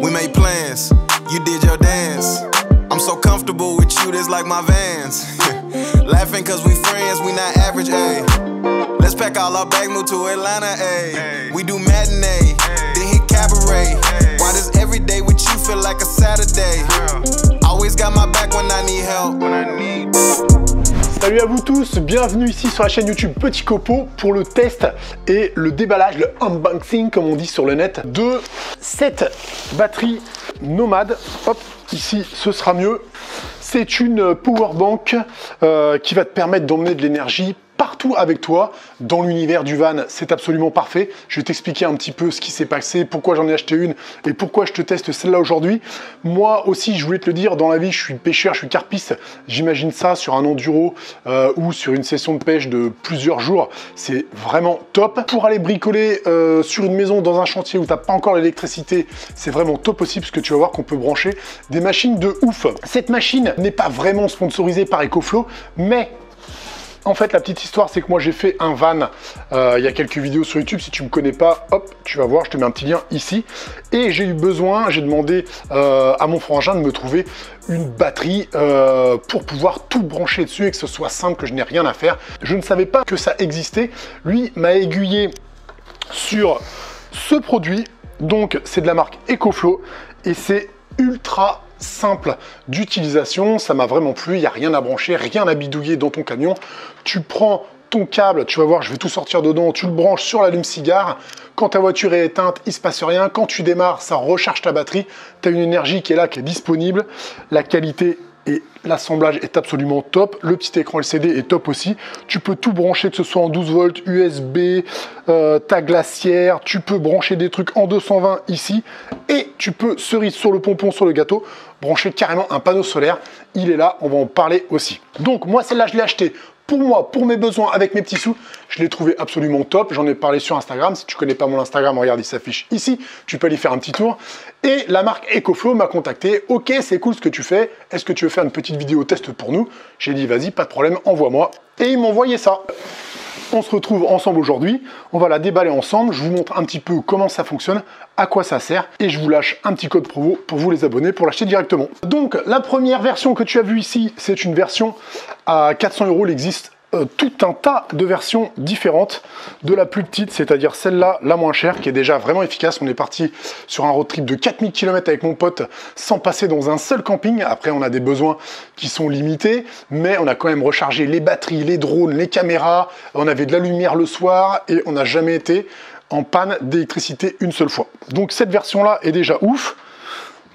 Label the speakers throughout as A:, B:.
A: We made plans, you did your dance. I'm so comfortable with you, that's like my Vans. Laughing cause we friends, we not average, ayy. Let's pack all our bags, move to Atlanta, ayy. We do matinee, then hit cabaret. Why does every day with you feel like a Saturday? Always got my back when I need help.
B: Salut à vous tous, bienvenue ici sur la chaîne YouTube Petit Copo pour le test et le déballage, le unboxing comme on dit sur le net, de cette batterie Nomad. Hop, ici ce sera mieux. C'est une powerbank qui va te permettre d'emmener de l'énergie partout avec toi dans l'univers du van. C'est absolument parfait. Je vais t'expliquer un petit peu ce qui s'est passé, pourquoi j'en ai acheté une et pourquoi je te teste celle-là aujourd'hui. Moi aussi, je voulais te le dire, dans la vie, je suis pêcheur, je suis carpiste. J'imagine ça sur un enduro ou sur une session de pêche de plusieurs jours. C'est vraiment top. Pour aller bricoler sur une maison, dans un chantier où tu n'as pas encore l'électricité, c'est vraiment top aussi parce que tu vas voir qu'on peut brancher des machines de ouf. Cette machine n'est pas vraiment sponsorisée par EcoFlow, mais en fait, la petite histoire, c'est que moi, j'ai fait un van il y a quelques vidéos sur YouTube. Si tu ne me connais pas, hop, tu vas voir, je te mets un petit lien ici. Et j'ai eu besoin, j'ai demandé à mon frangin de me trouver une batterie pour pouvoir tout brancher dessus et que ce soit simple, que je n'ai rien à faire. Je ne savais pas que ça existait. Lui m'a aiguillé sur ce produit. Donc, c'est de la marque EcoFlow et c'est ultra simple d'utilisation, ça m'a vraiment plu, il n'y a rien à brancher, rien à bidouiller dans ton camion. Tu prends ton câble, tu vas voir, je vais tout sortir dedans, tu le branches sur l'allume-cigare. Quand ta voiture est éteinte, il ne se passe rien. Quand tu démarres, ça recharge ta batterie. Tu as une énergie qui est là, qui est disponible. La qualité et l'assemblage est absolument top. Le petit écran LCD est top aussi. Tu peux tout brancher, que ce soit en 12 volts, USB, ta glacière. Tu peux brancher des trucs en 220 ici. Et tu peux, cerise sur le pompon, sur le gâteau, brancher carrément un panneau solaire. Il est là, on va en parler aussi. Donc moi, celle-là, je l'ai achetée pour moi, pour mes besoins, avec mes petits sous. Je l'ai trouvé absolument top. J'en ai parlé sur Instagram. Si tu ne connais pas mon Instagram, regarde, il s'affiche ici. Tu peux aller faire un petit tour. Et la marque EcoFlow m'a contacté. Ok, c'est cool ce que tu fais. Est-ce que tu veux faire une petite vidéo test pour nous? J'ai dit, vas-y, pas de problème, envoie-moi. Et ils m'ont envoyé ça. On se retrouve ensemble aujourd'hui. On va la déballer ensemble. Je vous montre un petit peu comment ça fonctionne, à quoi ça sert. Et je vous lâche un petit code promo pour vous les abonner, pour l'acheter directement. Donc, la première version que tu as vue ici, c'est une version à 400 €. Il existe tout un tas de versions différentes, de la plus petite, c'est-à-dire celle-là, la moins chère, qui est déjà vraiment efficace. On est parti sur un road trip de 4000 km avec mon pote, sans passer dans un seul camping. Après, on a des besoins qui sont limités, mais on a quand même rechargé les batteries, les drones, les caméras. On avait de la lumière le soir et on n'a jamais été en panne d'électricité une seule fois. Donc cette version-là est déjà ouf.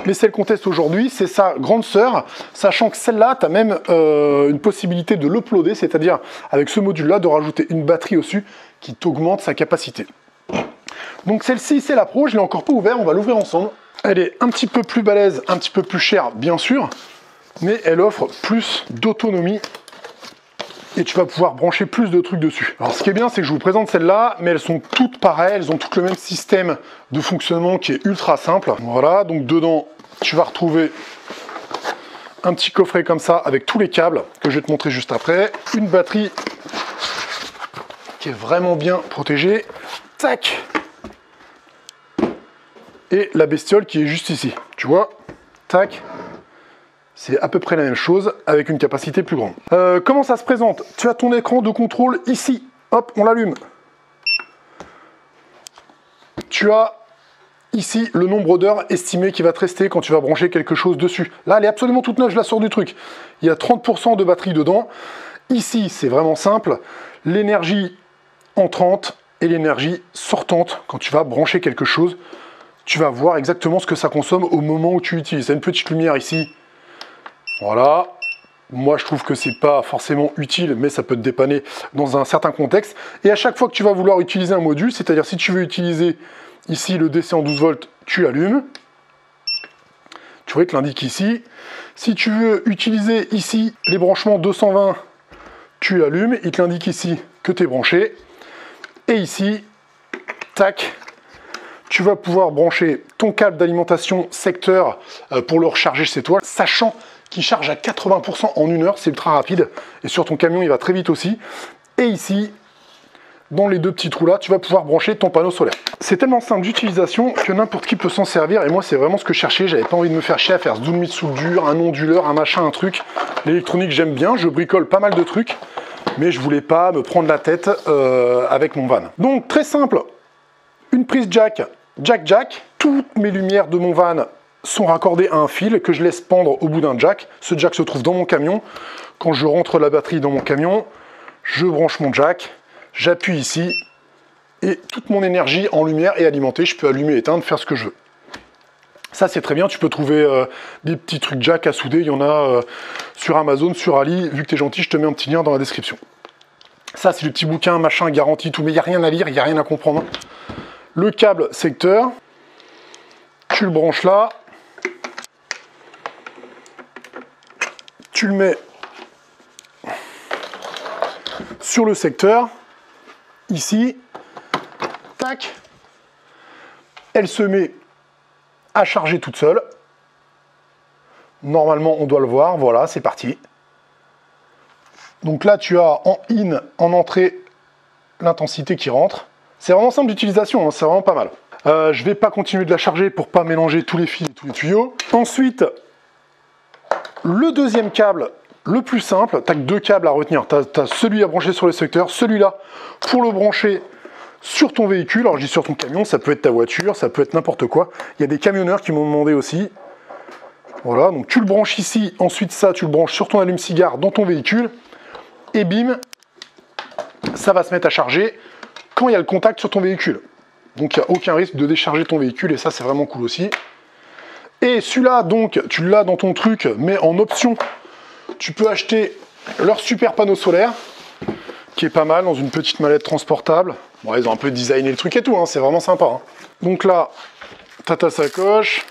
B: Mais celle qu'on teste aujourd'hui, c'est sa grande sœur, sachant que celle-là, tu as même une possibilité de l'uploader, c'est-à-dire avec ce module-là, de rajouter une batterie au-dessus qui t'augmente sa capacité. Donc celle-ci, c'est la Pro, je l'ai encore pas ouvert, on va l'ouvrir ensemble. Elle est un petit peu plus balèze, un petit peu plus chère, bien sûr, mais elle offre plus d'autonomie et tu vas pouvoir brancher plus de trucs dessus. Alors ce qui est bien, c'est que je vous présente celles-là, mais elles sont toutes pareilles, elles ont toutes le même système de fonctionnement qui est ultra simple. Voilà, donc dedans, tu vas retrouver un petit coffret comme ça avec tous les câbles que je vais te montrer juste après. Une batterie qui est vraiment bien protégée. Tac! Et la bestiole qui est juste ici. Tu vois? Tac! C'est à peu près la même chose avec une capacité plus grande. Comment ça se présente? Tu as ton écran de contrôle ici. Hop, on l'allume. Tu as ici le nombre d'heures estimé qui va te rester quand tu vas brancher quelque chose dessus. Là, elle est absolument toute neuve, je la sors du truc. Il y a 30% de batterie dedans. Ici, c'est vraiment simple. L'énergie entrante et l'énergie sortante quand tu vas brancher quelque chose. Tu vas voir exactement ce que ça consomme au moment où tu utilises. Il y a une petite lumière ici. Voilà, moi je trouve que c'est pas forcément utile, mais ça peut te dépanner dans un certain contexte. Et à chaque fois que tu vas vouloir utiliser un module, c'est-à-dire si tu veux utiliser ici le DC en 12 volts, tu allumes. Tu vois, il te l'indique ici. Si tu veux utiliser ici les branchements 220, tu allumes. Il te l'indique ici que tu es branché. Et ici, tac, tu vas pouvoir brancher ton câble d'alimentation secteur pour le recharger chez toi, sachant qui charge à 80% en 1 heure, c'est ultra rapide. Et sur ton camion, il va très vite aussi. Et ici, dans les deux petits trous là, tu vas pouvoir brancher ton panneau solaire. C'est tellement simple d'utilisation que n'importe qui peut s'en servir, et moi c'est vraiment ce que je cherchais. J'avais pas envie de me faire chier à faire ce demi-soudure, un onduleur, un machin, un truc. L'électronique j'aime bien, je bricole pas mal de trucs, mais je voulais pas me prendre la tête avec mon van. Donc très simple, une prise jack, jack. Toutes mes lumières de mon van sont raccordées à un fil que je laisse pendre au bout d'un jack. Ce jack se trouve dans mon camion. Quand je rentre la batterie dans mon camion, je branche mon jack, j'appuie ici, et toute mon énergie en lumière est alimentée. Je peux allumer, éteindre, faire ce que je veux. Ça c'est très bien, tu peux trouver des petits trucs jack à souder, il y en a sur Amazon, sur Ali. Vu que tu es gentil, je te mets un petit lien dans la description. Ça c'est le petit bouquin, machin, garantie, tout, mais il n'y a rien à lire, il n'y a rien à comprendre. Le câble secteur, tu le branches là, tu le mets sur le secteur, ici, tac, elle se met à charger toute seule. Normalement, on doit le voir, voilà, c'est parti. Donc là, tu as en in, en entrée, l'intensité qui rentre. C'est vraiment simple d'utilisation, hein, c'est vraiment pas mal. Je vais pas continuer de la charger pour pas mélanger tous les fils et tous les tuyaux. Ensuite, le deuxième câble, le plus simple, tu n'as que deux câbles à retenir. Tu as celui à brancher sur le secteur, celui-là pour le brancher sur ton véhicule. Alors je dis sur ton camion, ça peut être ta voiture, ça peut être n'importe quoi. Il y a des camionneurs qui m'ont demandé aussi. Voilà, donc tu le branches ici, ensuite ça, tu le branches sur ton allume-cigare dans ton véhicule. Et bim, ça va se mettre à charger quand il y a le contact sur ton véhicule. Donc il n'y a aucun risque de décharger ton véhicule, et ça c'est vraiment cool aussi. Et celui-là, donc, tu l'as dans ton truc, mais en option, tu peux acheter leur super panneau solaire, qui est pas mal, dans une petite mallette transportable. Bon, ils ont un peu designé le truc et tout, hein, c'est vraiment sympa. Hein. Donc là, tu as ta sacoche.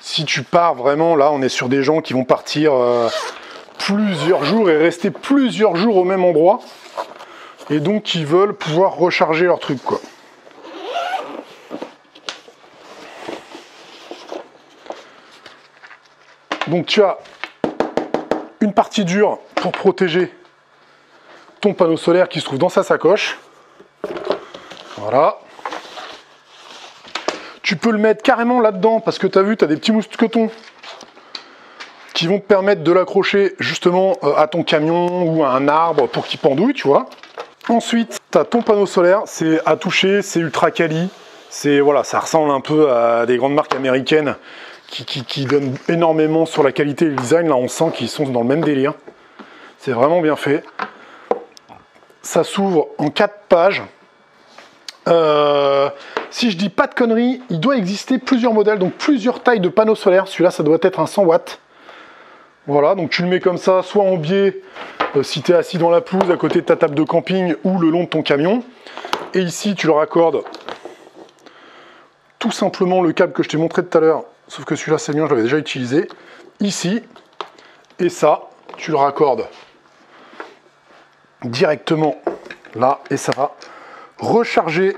B: Si tu pars vraiment, là, on est sur des gens qui vont partir plusieurs jours et rester plusieurs jours au même endroit. Et donc, qui veulent pouvoir recharger leur truc, quoi. Donc tu as une partie dure pour protéger ton panneau solaire qui se trouve dans sa sacoche. Voilà. Tu peux le mettre carrément là-dedans parce que tu as vu, tu as des petits mousquetons qui vont te permettre de l'accrocher justement à ton camion ou à un arbre pour qu'il pendouille, tu vois. Ensuite, tu as ton panneau solaire, c'est à toucher, c'est ultra quali. Voilà, ça ressemble un peu à des grandes marques américaines qui donnent énormément sur la qualité et le design. Là, on sent qu'ils sont dans le même délire. C'est vraiment bien fait. Ça s'ouvre en 4 pages. Si je dis pas de conneries, il doit exister plusieurs modèles, donc plusieurs tailles de panneaux solaires. Celui-là, ça doit être un 100 watts. Voilà, donc tu le mets comme ça, soit en biais, si tu es assis dans la pelouse à côté de ta table de camping, ou le long de ton camion. Et ici, tu le raccordes tout simplement le câble que je t'ai montré tout à l'heure. Sauf que celui-là, c'est le mien, je l'avais déjà utilisé. Ici, et ça, tu le raccordes directement là, et ça va recharger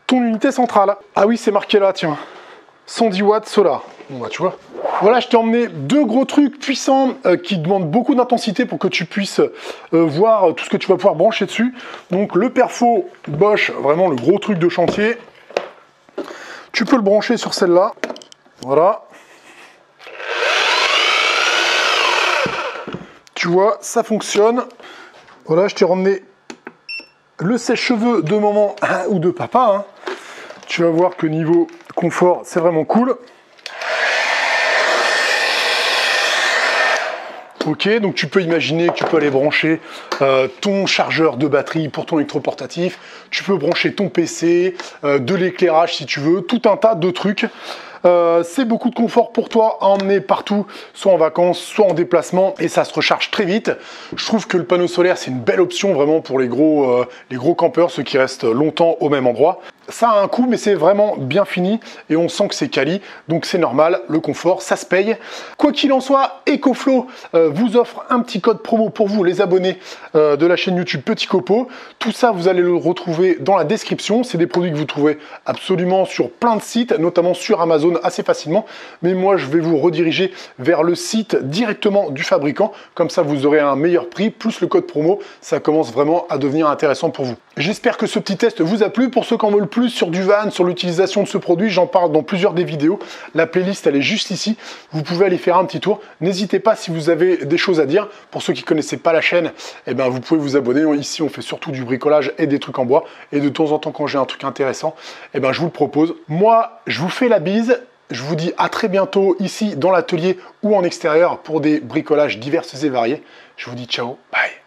B: ton unité centrale. Ah oui, c'est marqué là, tiens. 110 watts solar. Bon bah tu vois. Voilà, je t'ai emmené deux gros trucs puissants qui demandent beaucoup d'intensité pour que tu puisses voir tout ce que tu vas pouvoir brancher dessus. Donc le perfo Bosch, vraiment le gros truc de chantier. Tu peux le brancher sur celle-là. Voilà. Tu vois, ça fonctionne. Voilà, je t'ai ramené le sèche-cheveux de maman ou de papa. Hein. Tu vas voir que niveau confort, c'est vraiment cool. Ok, donc tu peux imaginer que tu peux aller brancher ton chargeur de batterie pour ton électroportatif. Tu peux brancher ton PC, de l'éclairage si tu veux, tout un tas de trucs. C'est beaucoup de confort pour toi à emmener partout, soit en vacances, soit en déplacement, et ça se recharge très vite. Je trouve que le panneau solaire, c'est une belle option vraiment pour les gros campeurs, ceux qui restent longtemps au même endroit. Ça a un coût, mais c'est vraiment bien fini et on sent que c'est quali, donc c'est normal, le confort, ça se paye. Quoi qu'il en soit, EcoFlow vous offre un petit code promo pour vous, les abonnés de la chaîne YouTube Petit Copeau. Tout ça, vous allez le retrouver dans la description. C'est des produits que vous trouvez absolument sur plein de sites, notamment sur Amazon assez facilement. Mais moi, je vais vous rediriger vers le site directement du fabricant. Comme ça, vous aurez un meilleur prix, plus le code promo. Ça commence vraiment à devenir intéressant pour vous. J'espère que ce petit test vous a plu. Pour ceux qui en veulent plus sur du van, sur l'utilisation de ce produit, j'en parle dans plusieurs des vidéos. La playlist, elle est juste ici. Vous pouvez aller faire un petit tour. N'hésitez pas si vous avez des choses à dire. Pour ceux qui ne connaissaient pas la chaîne, eh ben, vous pouvez vous abonner. Ici, on fait surtout du bricolage et des trucs en bois. Et de temps en temps, quand j'ai un truc intéressant, eh ben, je vous le propose. Moi, je vous fais la bise. Je vous dis à très bientôt ici dans l'atelier ou en extérieur pour des bricolages divers et variés. Je vous dis ciao, bye.